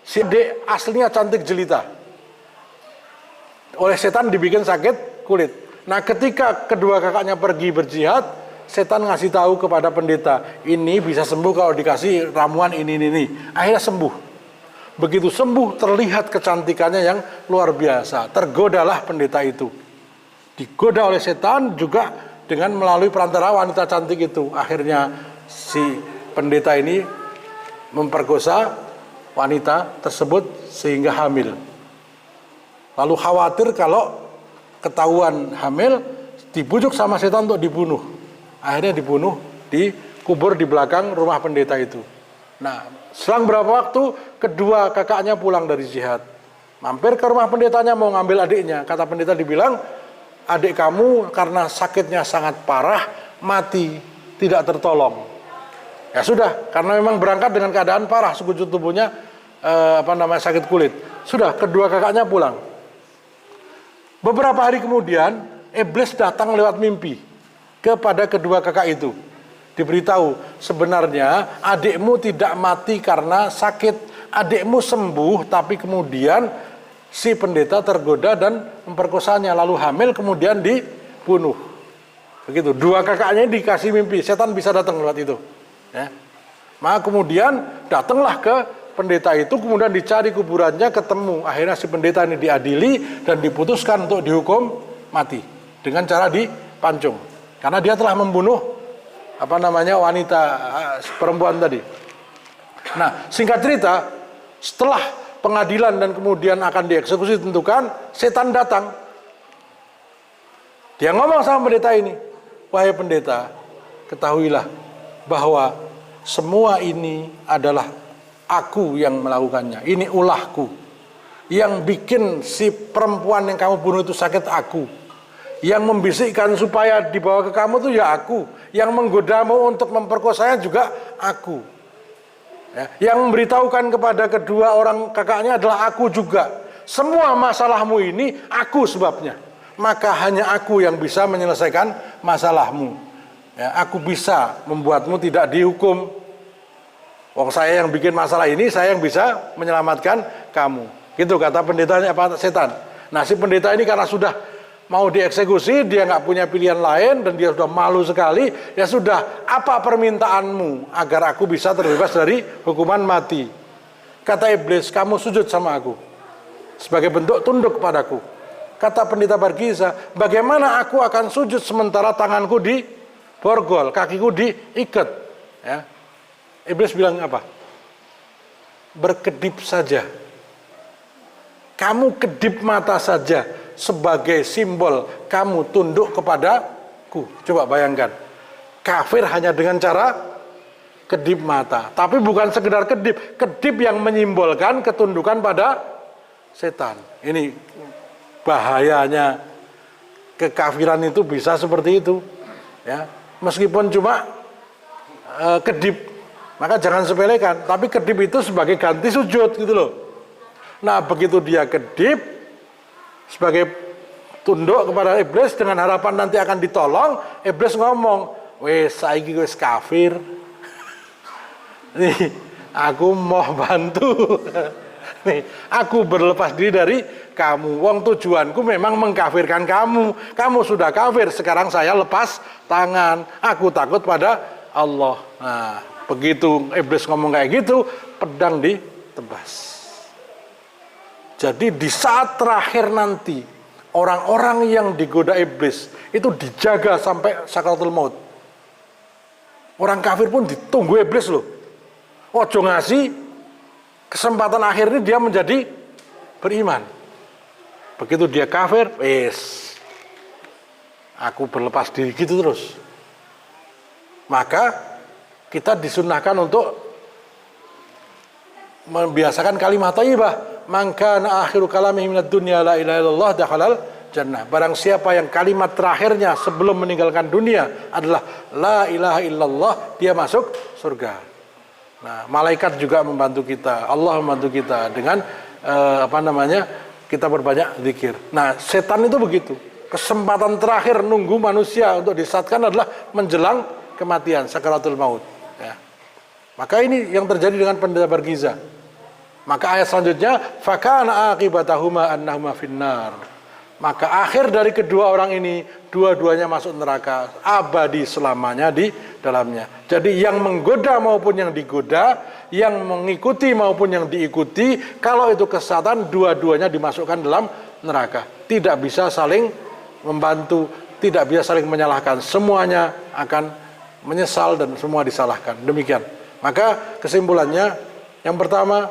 Si adik aslinya cantik jelita. Oleh setan dibikin sakit kulit. Nah, ketika kedua kakaknya pergi berjihad, setan ngasih tahu kepada pendeta, ini bisa sembuh kalau dikasih ramuan ini. Akhirnya sembuh. Begitu sembuh, terlihat kecantikannya yang luar biasa. Tergodalah pendeta itu. Digoda oleh setan juga dengan melalui perantara wanita cantik itu. Akhirnya si pendeta ini memperkosa wanita tersebut sehingga hamil. Lalu khawatir kalau ketahuan hamil, dibujuk sama setan untuk dibunuh. Akhirnya dibunuh, dikubur di belakang rumah pendeta itu. Nah, selang berapa waktu kedua kakaknya pulang dari jihad, mampir ke rumah pendetanya mau ngambil adiknya. Kata pendeta dibilang, adik kamu karena sakitnya sangat parah, mati, tidak tertolong. Ya sudah, karena memang berangkat dengan keadaan parah, sekujur tubuhnya sakit kulit. Sudah, kedua kakaknya pulang. Beberapa hari kemudian, iblis datang lewat mimpi kepada kedua kakak itu. Diberitahu, sebenarnya adikmu tidak mati karena sakit, adikmu sembuh, tapi kemudian si pendeta tergoda dan memperkosanya, lalu hamil kemudian dibunuh. Begitu, dua kakaknya dikasih mimpi, setan bisa datang lewat itu. Ya. Maka kemudian datanglah ke pendeta itu, kemudian dicari kuburannya, ketemu. Akhirnya si pendeta ini diadili dan diputuskan untuk dihukum mati dengan cara dipancung, karena dia telah membunuh wanita perempuan tadi. Nah, singkat cerita, setelah pengadilan dan kemudian akan dieksekusi ditentukan, setan datang. Dia ngomong sama pendeta ini, wahai pendeta, ketahuilah bahwa semua ini adalah aku yang melakukannya. Ini ulahku. Yang bikin si perempuan yang kamu bunuh itu sakit aku. Yang membisikkan supaya dibawa ke kamu itu ya aku. Yang menggodamu untuk memperkosanya juga aku. Ya, yang memberitahukan kepada kedua orang kakaknya adalah aku juga. Semua masalahmu ini aku sebabnya. Maka hanya aku yang bisa menyelesaikan masalahmu. Ya, aku bisa membuatmu tidak dihukum. Wong saya yang bikin masalah ini, saya yang bisa menyelamatkan kamu. Gitu kata pendetanya, setan. Nah, si pendeta ini karena sudah mau dieksekusi, dia nggak punya pilihan lain dan dia sudah malu sekali. Ya sudah, apa permintaanmu agar aku bisa terbebas dari hukuman mati? Kata iblis, kamu sujud sama aku sebagai bentuk tunduk kepadaku. Kata pendeta Bargiza, bagaimana aku akan sujud sementara tanganku diborgol, kakiku diikat? Ya. Iblis bilang apa? Berkedip saja. Kamu kedip mata saja sebagai simbol kamu tunduk kepadaku. Coba bayangkan. Kafir hanya dengan cara kedip mata. Tapi bukan sekedar kedip. Kedip yang menyimbolkan ketundukan pada setan. Ini bahayanya kekafiran itu bisa seperti itu. Ya, meskipun cuma kedip. Maka jangan sepelekan, tapi kedip itu sebagai ganti sujud gitu loh. Nah, begitu dia kedip sebagai tunduk kepada iblis dengan harapan nanti akan ditolong, iblis ngomong, wes saiki wes kafir. Nih, aku mau bantu. Nih, aku berlepas diri dari kamu. Wong tujuanku memang mengkafirkan kamu. Kamu sudah kafir, sekarang saya lepas tangan. Aku takut pada Allah. Nah, begitu iblis ngomong kayak gitu, pedang ditebas. Jadi di saat terakhir nanti, orang-orang yang digoda iblis itu dijaga sampai sakaratul maut. Orang kafir pun ditunggu iblis loh. Ojo ngasih kesempatan akhir ini dia menjadi beriman. Begitu dia kafir, aku berlepas diri gitu terus. Maka kita disunahkan untuk membiasakan kalimat thayyibah. Man kana akhiru kalamihi minad dunya la ilaha illallah dakhalal jannah. Barang siapa yang kalimat terakhirnya sebelum meninggalkan dunia adalah la ilaha illallah, dia masuk surga. Nah, malaikat juga membantu kita, Allah membantu kita dengan kita berbanyak zikir. Nah, setan itu begitu. Kesempatan terakhir nunggu manusia untuk disesatkan adalah menjelang kematian, sakaratul maut. Ya. Maka ini yang terjadi dengan pendeta Bargiza. Maka ayat selanjutnya, fakana aqibatahuma annahuma finnar. Maka akhir dari kedua orang ini, dua-duanya masuk neraka abadi selamanya di dalamnya. Jadi yang menggoda maupun yang digoda, yang mengikuti maupun yang diikuti, kalau itu kesesatan, dua-duanya dimasukkan dalam neraka. Tidak bisa saling membantu, tidak bisa saling menyalahkan. Semuanya akan menyesal dan semua disalahkan. Demikian. Maka kesimpulannya, yang pertama,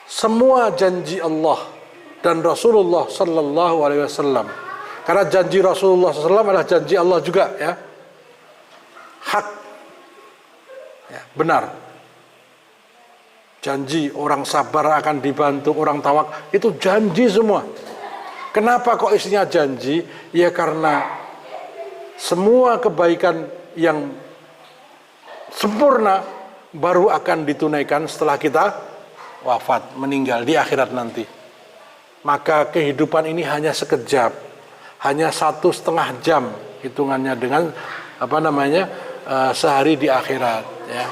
semua janji Allah dan Rasulullah Sallallahu Alaihi Wasallam. Karena janji Rasulullah SAW adalah janji Allah juga, ya, hak, ya, benar. Janji orang sabar akan dibantu, orang tawak, itu janji semua. Kenapa kok isinya janji? Ya karena semua kebaikan yang sempurna baru akan ditunaikan setelah kita wafat, meninggal di akhirat nanti. Maka kehidupan ini hanya sekejap, hanya 1,5 jam hitungannya dengan sehari di akhirat, ya.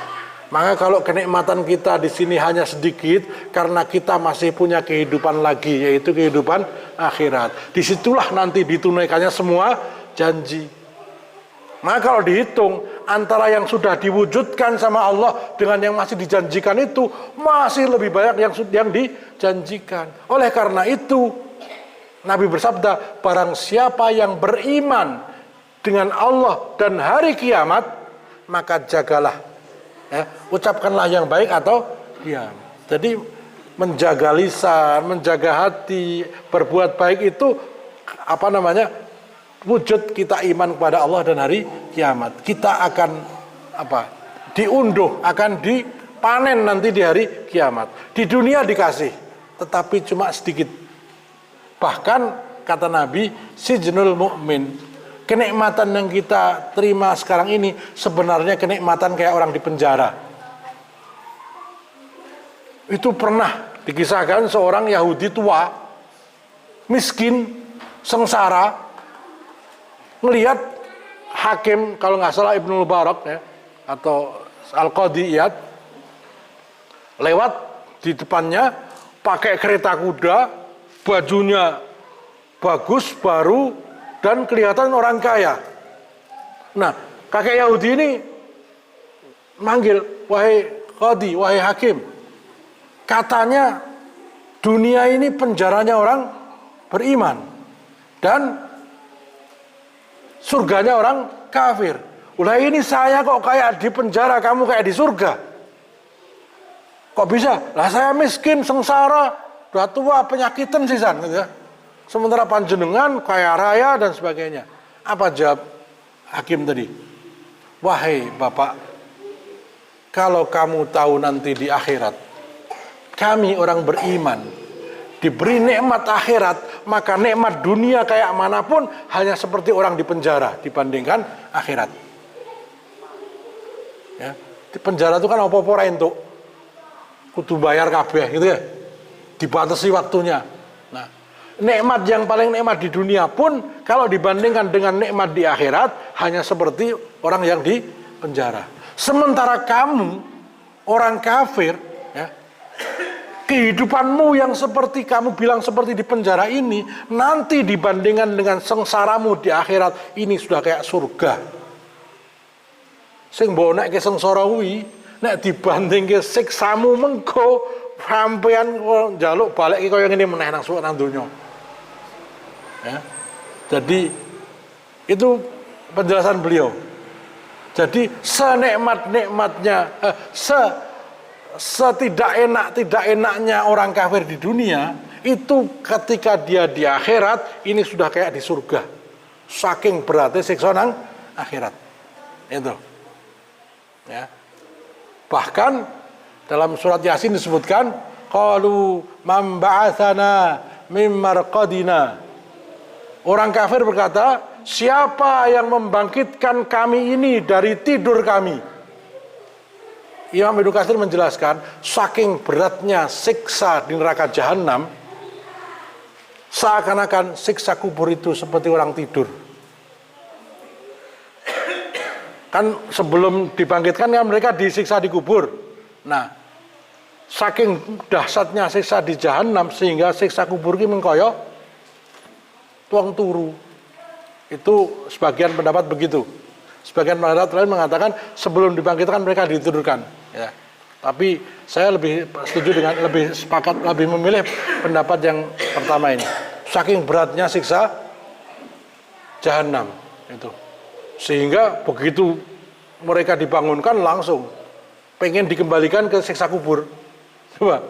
Maka kalau kenikmatan kita di sini hanya sedikit karena kita masih punya kehidupan lagi, yaitu kehidupan akhirat. Disitulah nanti ditunaikannya semua janji. Maka kalau dihitung antara yang sudah diwujudkan sama Allah dengan yang masih dijanjikan itu masih lebih banyak yang dijanjikan. Oleh karena itu Nabi bersabda, barang siapa yang beriman dengan Allah dan hari kiamat, maka jagalah, ya, ucapkanlah yang baik atau diam. Jadi menjaga lisan, menjaga hati, berbuat baik itu wujud kita iman kepada Allah dan hari kiamat. Kita akan diunduh, akan dipanen nanti di hari kiamat. Di dunia dikasih, tetapi cuma sedikit. Bahkan kata Nabi, sijnul mu'min, kenikmatan yang kita terima sekarang ini sebenarnya kenikmatan kayak orang di penjara. Itu pernah dikisahkan seorang Yahudi tua, miskin, sengsara, ngelihat hakim, kalau nggak salah Ibnu Mubarak, ya, atau Al-Qadhi Iyad, lewat di depannya pakai kereta kuda, bajunya bagus, baru, dan kelihatan orang kaya. Nah, kakek Yahudi ini manggil, wahai Qadhi, wahai hakim, katanya dunia ini penjaranya orang beriman dan surganya orang kafir. Ulah ini saya kok kayak di penjara, kamu kayak di surga. Kok bisa? Lah saya miskin, sengsara, udah tua, penyakitan sisan, gitu ya. Sementara panjenengan kaya raya dan sebagainya. Apa jawab hakim tadi? Wahai bapak, kalau kamu tahu nanti di akhirat kami orang beriman diberi nikmat akhirat, maka nikmat dunia kayak manapun hanya seperti orang di penjara dibandingkan akhirat. Ya, di penjara itu kan apa-apa ra entuk. Kudu bayar kabeh gitu ya. Dibatasi waktunya. Nah, nikmat yang paling nikmat di dunia pun kalau dibandingkan dengan nikmat di akhirat hanya seperti orang yang di penjara. Sementara kamu orang kafir, ya, kehidupanmu yang seperti kamu bilang seperti di penjara ini nanti dibandingkan dengan sengsaramu di akhirat ini sudah kayak surga. Sing mbok nek ke sengsara kuwi nek dibandingke siksamu mengko sampean njaluk balik iki kaya ngene meneh nang suwek nang donya. Ya. Jadi itu penjelasan beliau. Jadi senikmat-nikmatnya setidak enaknya orang kafir di dunia itu ketika dia di akhirat ini sudah kayak di surga. Saking beratnya siksa nang akhirat. Itu. Ya. Bahkan dalam surat Yasin disebutkan, qalu man ba'atsana mim marqadina. Orang kafir berkata, siapa yang membangkitkan kami ini dari tidur kami? Imam Ibnu Katsir menjelaskan, saking beratnya siksa di neraka jahanam, seakan-akan siksa kubur itu seperti orang tidur. Kan sebelum dibangkitkan kan mereka disiksa di kubur. Nah, saking dahsyatnya siksa di jahanam sehingga siksa kubur ini mengkoyo tuang turu. Itu sebagian pendapat begitu. Sebagian pendapat lain mengatakan sebelum dibangkitkan mereka ditidurkan. Ya. Tapi saya lebih setuju dengan lebih memilih pendapat yang pertama ini. Saking beratnya siksa jahanam itu. Sehingga begitu mereka dibangunkan langsung pengen dikembalikan ke siksa kubur. Coba,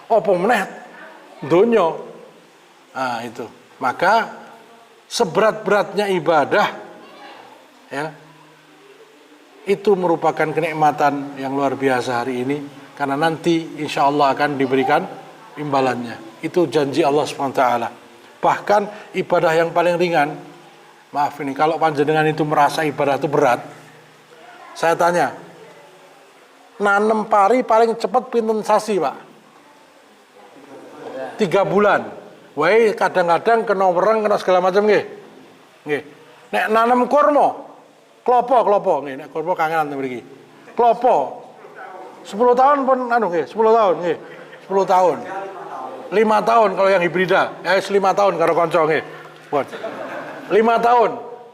apa meneh donya. Nah, itu. Maka seberat-beratnya ibadah ya, itu merupakan kenikmatan yang luar biasa hari ini, karena nanti insya Allah akan diberikan imbalannya. Itu janji Allah SWT. Bahkan ibadah yang paling ringan, maaf ini, kalau panjenengan itu merasa ibadah itu berat, saya tanya, nanem pari paling cepat pinten sasi, Pak? 3 bulan. Wah, kadang-kadang kena wereng, kena segala macam nggih. Nggih. Nek nanem kurma, klopo nggih, nek kurma kangenan mriki. Klopo 10 tahun pun anu nggih, 10 tahun nggih. 10 tahun. 5 tahun kalau yang hibrida. Ya 5 tahun karo kanca nggih. Pun. 5 tahun.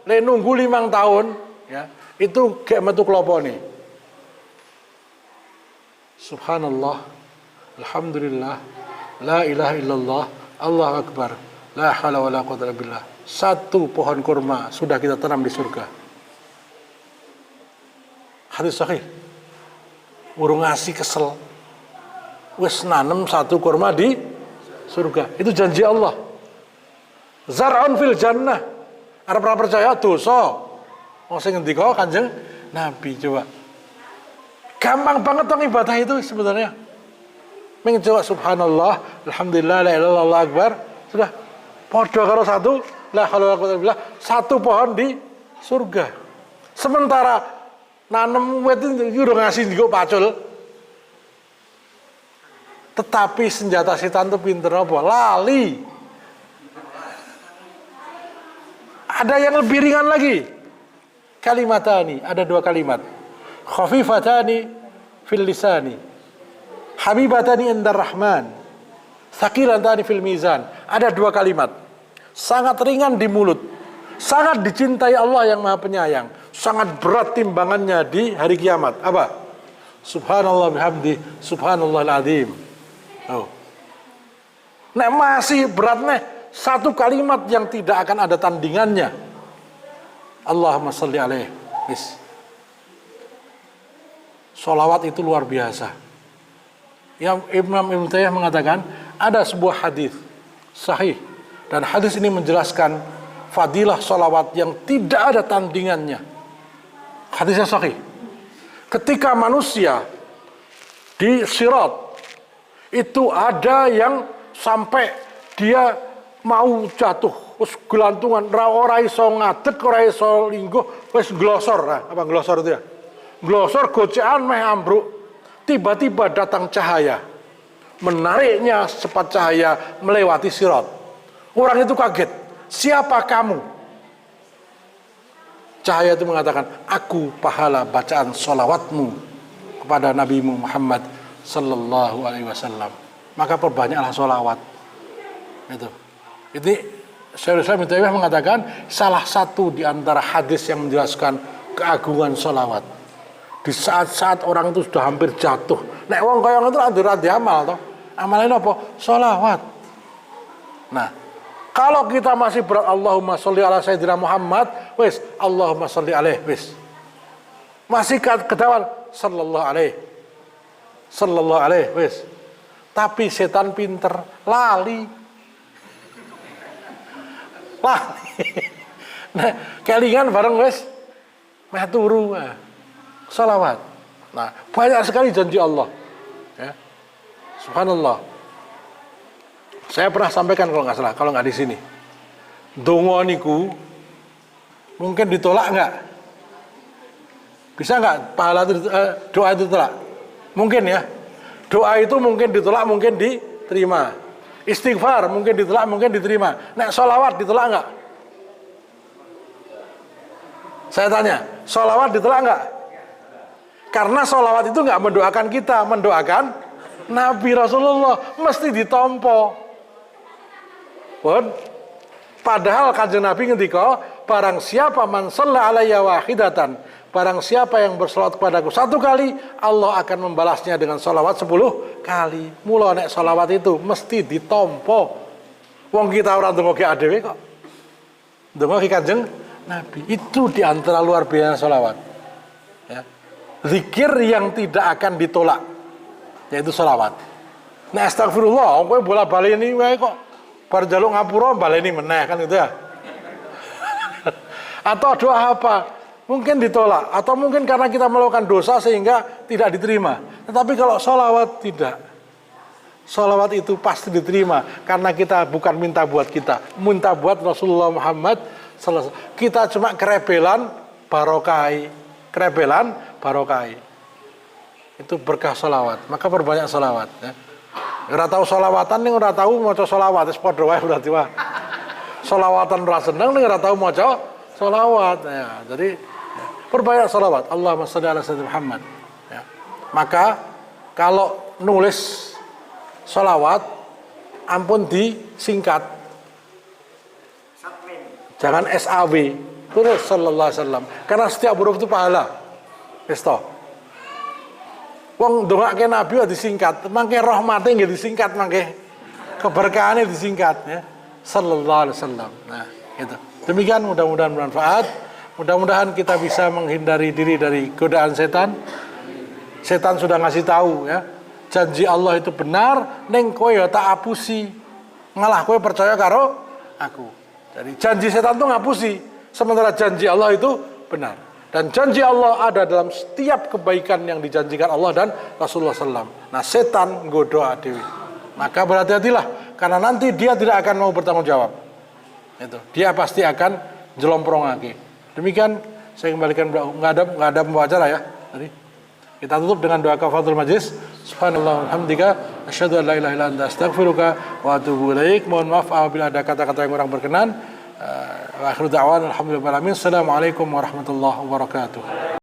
Lek nunggu 5 tahun ya, itu gek metu klopo nih. Subhanallah. Alhamdulillah. La ilaha illallah. Allahu Akbar. La haula wala quwwata illa billah. 1 pohon kurma sudah kita tanam di surga. Hadis sahih. Urung ngasih kesel. Wis nanem 1 kurma di surga. Itu janji Allah. Zar'un fil jannah. Arep ora percaya dosa. Wong sing ngendika Kanjeng Nabi, coba. Gampang banget dong ibadah itu sebenarnya. Mencoba subhanallah, alhamdulillah, la ilaha illallah, Allahu akbar, sudah padha karo 1 la haula wala quwwata illa billah, 1 pohon di surga. Sementara nanem wit iki udah ngasih nggo pacul. Tetapi senjata setan itu pinter apa? Lali. Ada yang lebih ringan lagi. Kalimatani, ada 2 kalimat. Khafifatani fil lisani. Habibatani indar rahman, tsaqilatani fil mizan. Ada 2 kalimat, sangat ringan di mulut, sangat dicintai Allah yang Maha Penyayang, sangat berat timbangannya di hari kiamat. Apa? Subhanallah bihamdi, subhanallahil azim. Oh. Nek masih berat nih, 1 kalimat yang tidak akan ada tandingannya. Allahumma sholli alaihi. Sholawat itu luar biasa. Yang Imam Ibnu Taimiyah mengatakan ada sebuah hadis sahih, dan hadis ini menjelaskan fadilah sholawat yang tidak ada tandingannya. Hadisnya sahih. Ketika manusia di Sirat itu ada yang sampai dia mau jatuh, terus gelantungan, ora iso ngadeg, ora iso lingguh, wis glosor. Apa glosor itu ya? Glosor gocekan meh ambruk. Tiba-tiba datang cahaya, menariknya cepat cahaya melewati Sirat. Orang itu kaget, siapa kamu? Cahaya itu mengatakan, aku pahala bacaan sholawatmu kepada Nabi Muhammad Sallallahu Alaihi Wasallam. Maka perbanyaklah sholawat. Ini Syekhul Islam Ibnu Taimiyah mengatakan salah satu di antara hadis yang menjelaskan keagungan sholawat. Di saat-saat orang itu sudah hampir jatuh. Nek wong kaya ngono itu rada amal toh. Amalnya apa? Sholawat. Nah, kalau kita masih berat Allahumma sholli ala sayyidina Muhammad, wis Allahumma sholli alaihi, wis. Masih kedawan sallallahu alaihi. Sallallahu alaihi, wis. Tapi setan pinter, lali. Lali. Nah, kelingan bareng wis meh turu. Salawat. Nah, banyak sekali janji Allah. Ya. Subhanallah. Saya pernah sampaikan kalau nggak salah, kalau nggak di sini. Dongo niku mungkin ditolak nggak? Bisa nggak pahala itu, doa itu ditolak? Mungkin ya. Doa itu mungkin ditolak, mungkin diterima. Istighfar mungkin ditolak, mungkin diterima. Nek sholawat ditolak nggak? Saya tanya, sholawat ditolak nggak? Karena sholawat itu nggak mendoakan kita, mendoakan Nabi Rasulullah, mesti ditompo. Pun, padahal Kanjeng Nabi ngendika, barang siapa man shalla alayya wahidatan, barang siapa yang bersolawat kepadaku 1 kali, Allah akan membalasnya dengan sholawat 10 kali. Mula nek sholawat itu mesti ditompo. Wong kita orang donga ki adewe kok. Donga ki Kanjeng Nabi. Itu diantara luar biasa sholawat. Ya. Zikir yang tidak akan ditolak, yaitu sholawat. Nah astagfirullah, kowe bola balik ini wae kok bar njaluk ngapura baleni meneh kan gitu ya. Atau doa apa? Mungkin ditolak, atau mungkin karena kita melakukan dosa sehingga tidak diterima. Tetapi kalau sholawat tidak. Sholawat itu pasti diterima karena kita bukan minta buat kita, minta buat Rasulullah Muhammad sallallahu alaihi wasallam. Kita cuma kerebelan barokai, itu berkah sholawat. Maka perbanyak sholawat. Ya. Ora tahu sholawatan ning ora tahu maca sholawat wis padha wae berarti wah. Sholawatan ora seneng ning ora tahu maca sholawat. Ya, jadi ya, perbanyak sholawat. Allahumma shalli ala sayyidina Muhammad. Ya. Maka kalau nulis sholawat ampun disingkat. Jangan SAW. Tulis sallallahu alaihi wasallam. Karena setiap huruf itu pahala. Wis to. Wong ndongake Nabi disingkat, mangke rahmate nggih disingkat mangke. Keberkahane disingkat ya. Sallallahu alaihi wasallam. Nah, gitu. Demikian mudah-mudahan bermanfaat. Mudah-mudahan kita bisa menghindari diri dari godaan setan. Setan sudah ngasih tahu ya. Janji Allah itu benar, ning kowe ya tak apusi. Ngalah kowe percaya karo aku. Jadi janji setan itu ngapusi, sementara janji Allah itu benar. Dan janji Allah ada dalam setiap kebaikan yang dijanjikan Allah dan Rasulullah SAW. Nah setan nggodo dewi. Maka berhati-hatilah, karena nanti dia tidak akan mau bertanggung jawab. Itu, dia pasti akan jelomprongake. Demikian saya kembalikan, nggak ada pembacara ya. Tadi kita tutup dengan doa kafaratul majlis. Subhanallah walhamdika asyhadu an la ilaha illa anta astaghfiruka wa atubu ilaik. Mohon maaf apabila ada kata-kata yang kurang berkenan. Wa akhiru da'wana alhamdulillahi rabbil alamin. Assalamualaikum warahmatullahi wabarakatuh.